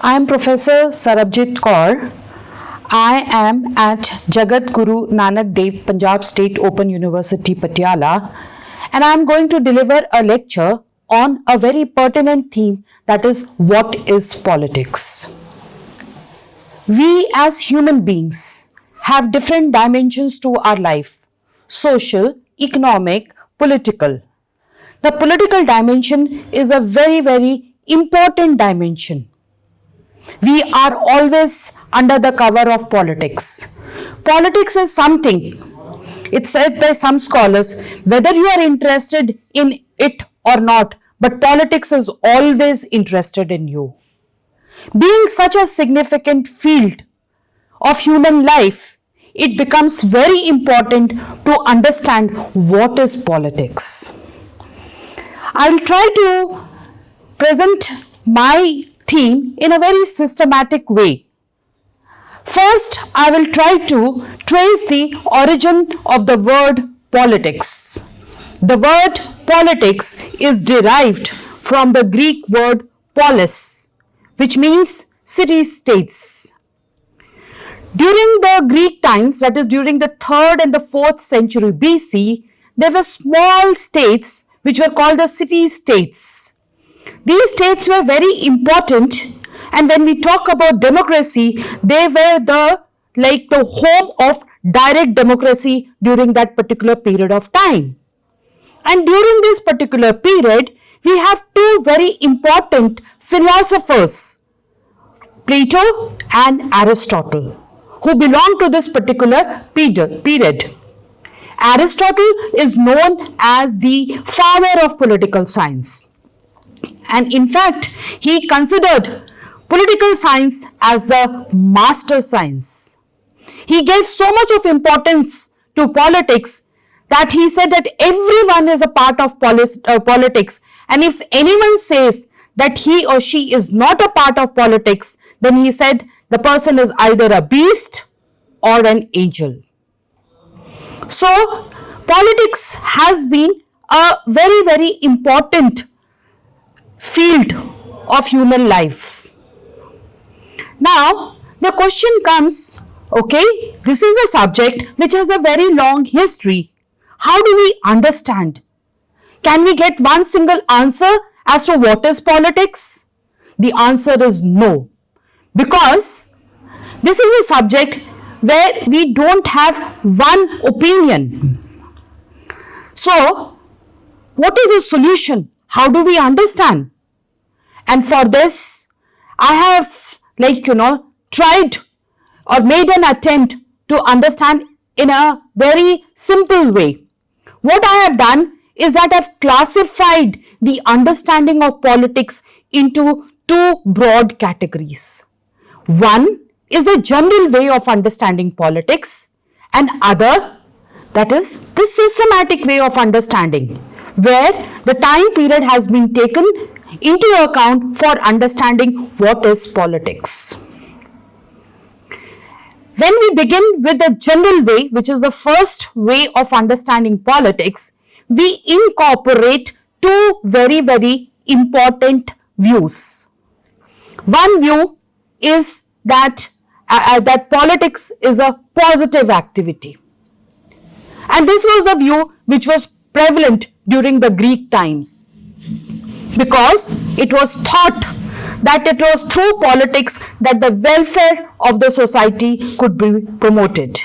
I am Professor Sarabjit Kaur. I am at Jagat Guru Nanak Dev Punjab State Open University Patiala, and I am going to deliver a lecture on a very pertinent theme, that is, what is politics. We as human beings have different dimensions to our life: social, economic, political. The political dimension is a very important dimension. We are always under the cover of politics. Politics is something, it's said by some scholars, whether you are interested in it or not, but politics is always interested in you. Being such a significant field of human life, it becomes very important to understand what is politics. I will try to present my theme in a very systematic way. First, I will try to trace the origin of the word politics. The word politics is derived from the Greek word polis, which means city-states. During the Greek times, that is during the 3rd and the 4th century BC, there were small states which were called the city-states. These states were very important, and when we talk about democracy, they were the home of direct democracy during that particular period of time. And during this particular period, we have two very important philosophers, Plato and Aristotle, who belong to this particular period. Aristotle is known as the father of political science. And in fact, he considered political science as the master science. He gave so much of importance to politics that he said that everyone is a part of politics, and if anyone says that he or she is not a part of politics, then he said the person is either a beast or an angel. So, politics has been a very important field of human life. Now, the question comes, okay, this is a subject which has a very long history. How do we understand? Can we get one single answer as to what is politics? The answer is no, because this is a subject where we don't have one opinion. So, what is the solution? How do we understand? And for this, I have tried or made an attempt to understand in a very simple way. What I have done is that I have classified the understanding of politics into two broad categories. One is the general way of understanding politics, and other, that is the systematic way of understanding, where the time period has been taken into account for understanding what is politics. When we begin with the general way, which is the first way of understanding politics, we incorporate two very important views. One view is that politics is a positive activity. And this was the view which was prevalent during the Greek times, because it was thought that it was through politics that the welfare of the society could be promoted.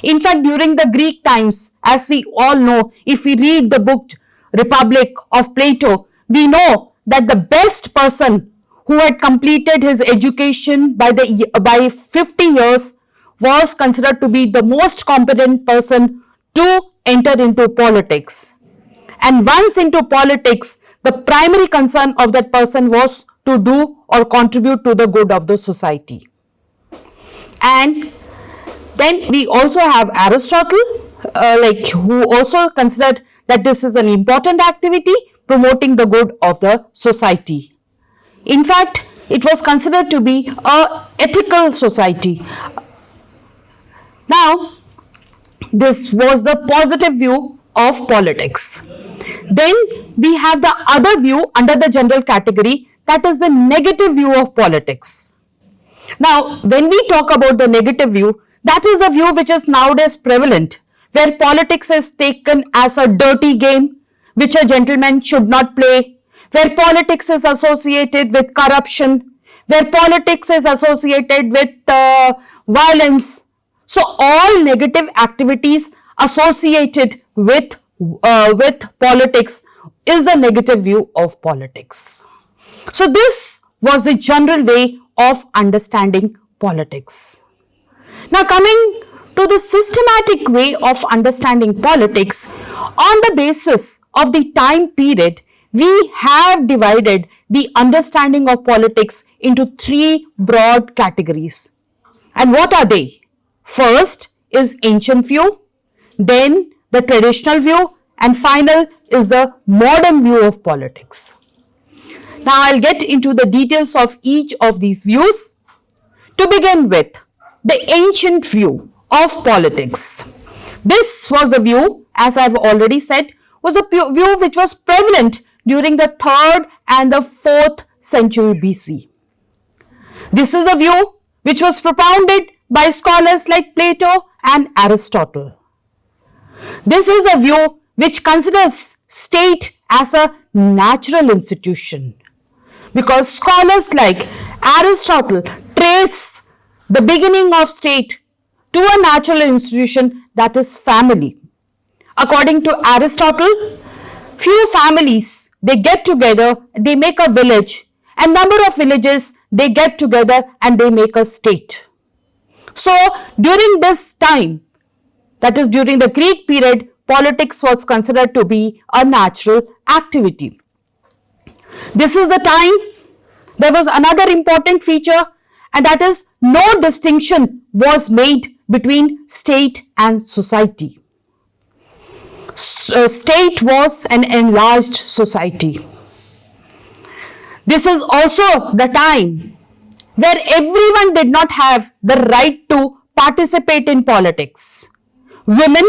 In fact, during the Greek times, as we all know, if we read the book Republic of Plato, we know that the best person who had completed his education by 50 years was considered to be the most competent person to enter into politics. And once into politics, the primary concern of that person was to do or contribute to the good of the society. And then we also have Aristotle, who also considered that this is an important activity, promoting the good of the society. In fact, it was considered to be an ethical society. Now, this was the positive view of politics. Then we have the other view under the general category, that is the negative view of politics. Now, when we talk about the negative view, that is a view which is nowadays prevalent, where politics is taken as a dirty game which a gentleman should not play, where politics is associated with corruption, where politics is associated with violence. So all negative activities associated with politics is the negative view of politics. So this was the general way of understanding politics. Now coming to the systematic way of understanding politics, on the basis of the time period, we have divided the understanding of politics into three broad categories. And what are they? First is ancient view, then the traditional view, and final is the modern view of politics. Now I'll get into the details of each of these views. To begin with, the ancient view of politics. This was the view, as I've already said, was the view which was prevalent during the 3rd and the 4th century BC. This is a view which was propounded by scholars like Plato and Aristotle. This is a view which considers state as a natural institution, because scholars like Aristotle trace the beginning of state to a natural institution, that is family. According to Aristotle, few families, they get together, they make a village, and number of villages, they get together and they make a state. So during this time, that is during the Greek period, politics was considered to be a natural activity. This is the time there was another important feature, and that is no distinction was made between state and society. State was an enlarged society. This is also the time where everyone did not have the right to participate in politics. Women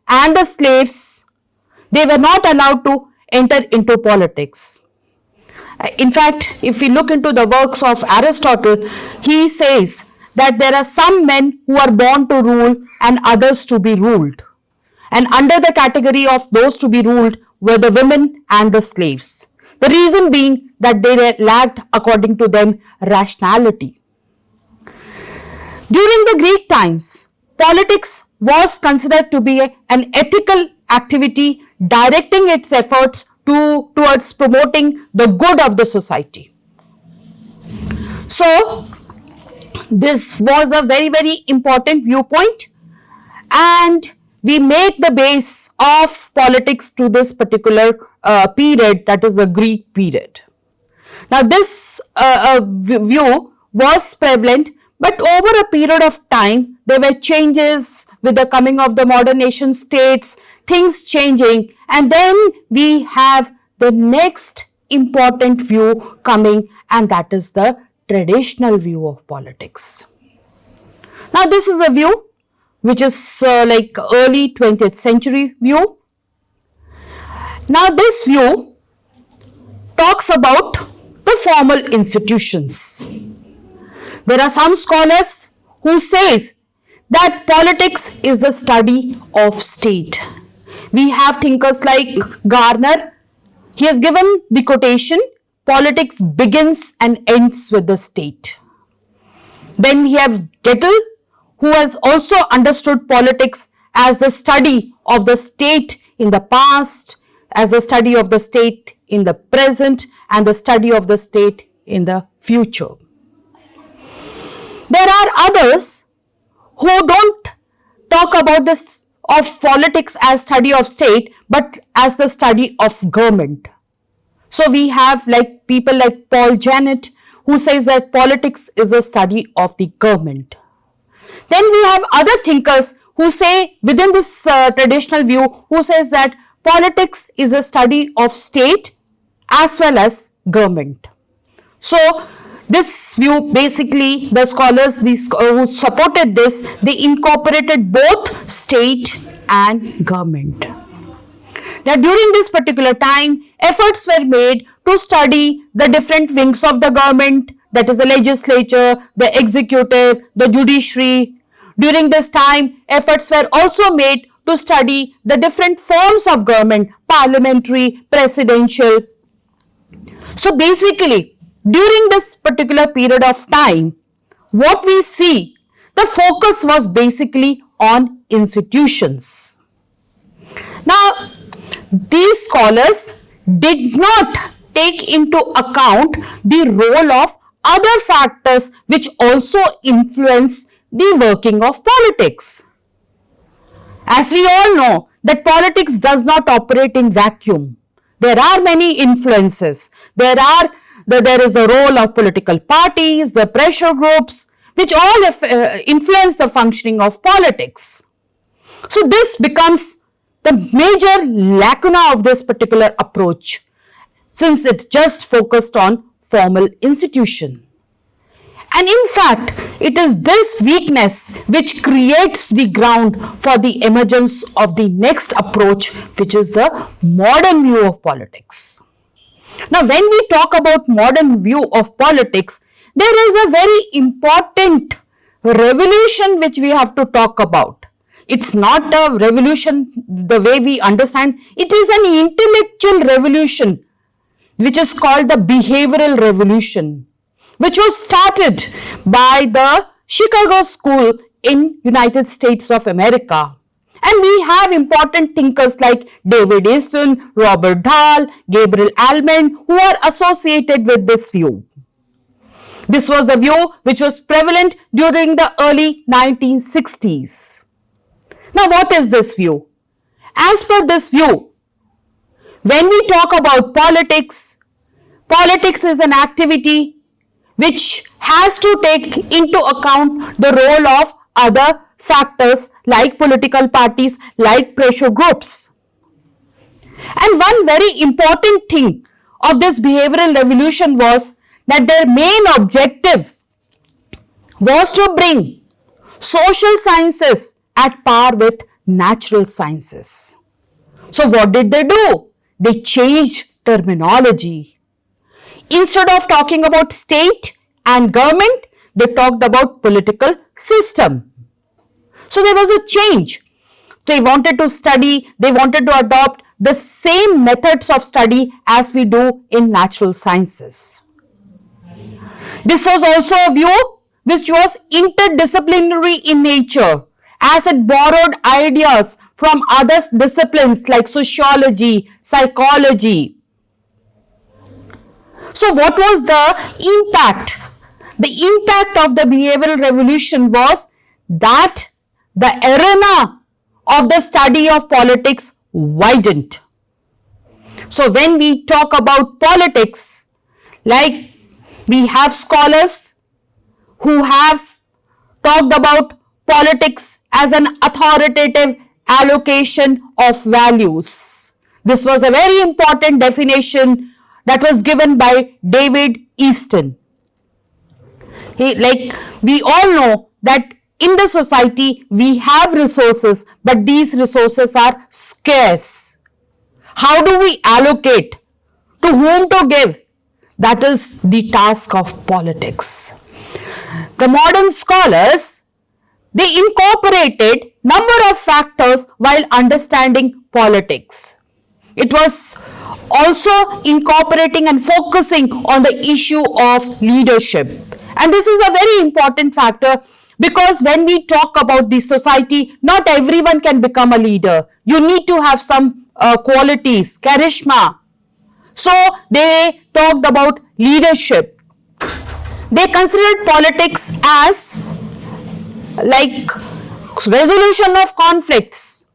and the slaves, they were not allowed to enter into politics. In fact, if we look into the works of Aristotle, he says that there are some men who are born to rule and others to be ruled. And under the category of those to be ruled were the women and the slaves. The reason being that they lacked, according to them, rationality. During the Greek times, politics was considered to be an ethical activity directing its efforts towards promoting the good of the society. So, this was a very, very important viewpoint, and we make the base of politics to this particular period, that is the Greek period. Now, this view was prevalent, but over a period of time, there were changes with the coming of the modern nation states, things changing, and then we have the next important view coming, and that is the traditional view of politics. Now this is a view which is like early 20th century view. Now this view talks about the formal institutions. There are some scholars who says that politics is the study of state. We have thinkers like Garner. He has given the quotation, politics begins and ends with the state. Then we have Gettle, who has also understood politics as the study of the state in the past, as the study of the state in the present, and the study of the state in the future. There are others who don't talk about this of politics as study of state, but as the study of government. So we have like people like Paul Janet, who says that politics is the study of the government. Then we have other thinkers who say within this traditional view, who says that politics is a study of state as well as government. So this view, basically the scholars who supported this, they incorporated both state and government. Now during this particular time, efforts were made to study the different wings of the government, that is the legislature, the executive, the judiciary. During this time, efforts were also made to study the different forms of government, parliamentary, presidential. So basically, during this particular period of time, what we see, the focus was basically on institutions. Now, these scholars did not take into account the role of other factors which also influence the working of politics. As we all know that politics does not operate in vacuum. There are many influences. There is the role of political parties, the pressure groups, which all influence the functioning of politics. So this becomes the major lacuna of this particular approach, since it just focused on formal institution. And in fact, it is this weakness which creates the ground for the emergence of the next approach, which is the modern view of politics. Now, when we talk about modern view of politics, there is a very important revolution which we have to talk about. It's not a revolution the way we understand. It is an intellectual revolution which is called the behavioral revolution, which was started by the Chicago School in United States of America. And we have important thinkers like David Easton, Robert Dahl, Gabriel Almond, who are associated with this view. This was the view which was prevalent during the early 1960s. Now, what is this view? As per this view, when we talk about politics, politics is an activity which has to take into account the role of other factors like political parties, like pressure groups. And one very important thing of this behavioral revolution was that their main objective was to bring social sciences at par with natural sciences. So what did they do? They changed terminology. Instead of talking about state and government, they talked about political system. So there was a change. They wanted to study, they wanted to adopt the same methods of study as we do in natural sciences. This was also a view which was interdisciplinary in nature, as it borrowed ideas from other disciplines like sociology, psychology. So what was the impact? The impact of the behavioral revolution was that the arena of the study of politics widened. So when we talk about politics, like we have scholars who have talked about politics as an authoritative allocation of values. This was a very important definition that was given by David Easton. Like we all know that in the society we have resources, but these resources are scarce. How do we allocate? To whom to give? That is the task of politics. The modern scholars, they incorporated number of factors while understanding politics. It was also incorporating and focusing on the issue of leadership. And this is a very important factor, because when we talk about the society, not everyone can become a leader. You need to have some qualities, charisma. So they talked about leadership. They considered politics as like resolution of conflicts.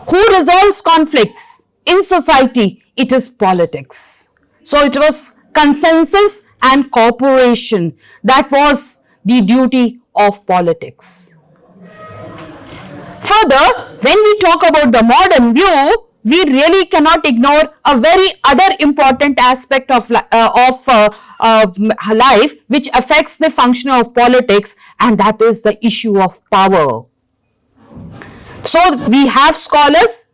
Who resolves conflicts in society? It is politics. So it was consensus and cooperation. That was the duty of politics. Further, when we talk about the modern view, we really cannot ignore a very other important aspect of life which affects the function of politics, and that is the issue of power. So we have scholars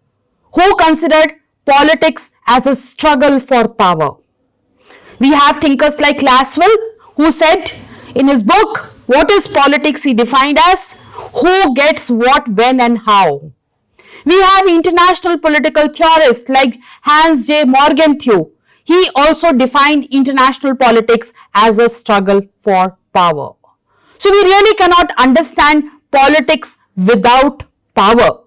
who considered politics as a struggle for power. We have thinkers like Laswell, who said in his book, What is Politics? He defined as who gets what, when and how. We have international political theorists like Hans J. Morgenthau. He also defined international politics as a struggle for power. So we really cannot understand politics without power.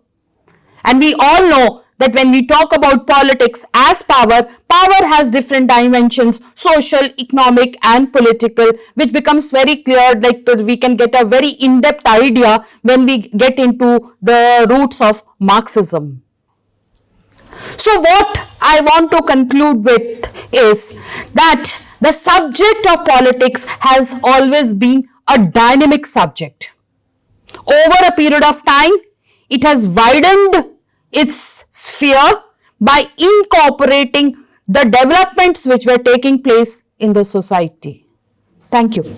And we all know that when we talk about politics as power, power has different dimensions, social, economic and political, which becomes very clear, like we can get a very in-depth idea when we get into the roots of Marxism. So what I want to conclude with is that the subject of politics has always been a dynamic subject. Over a period of time, it has widened its sphere by incorporating the developments which were taking place in the society. Thank you.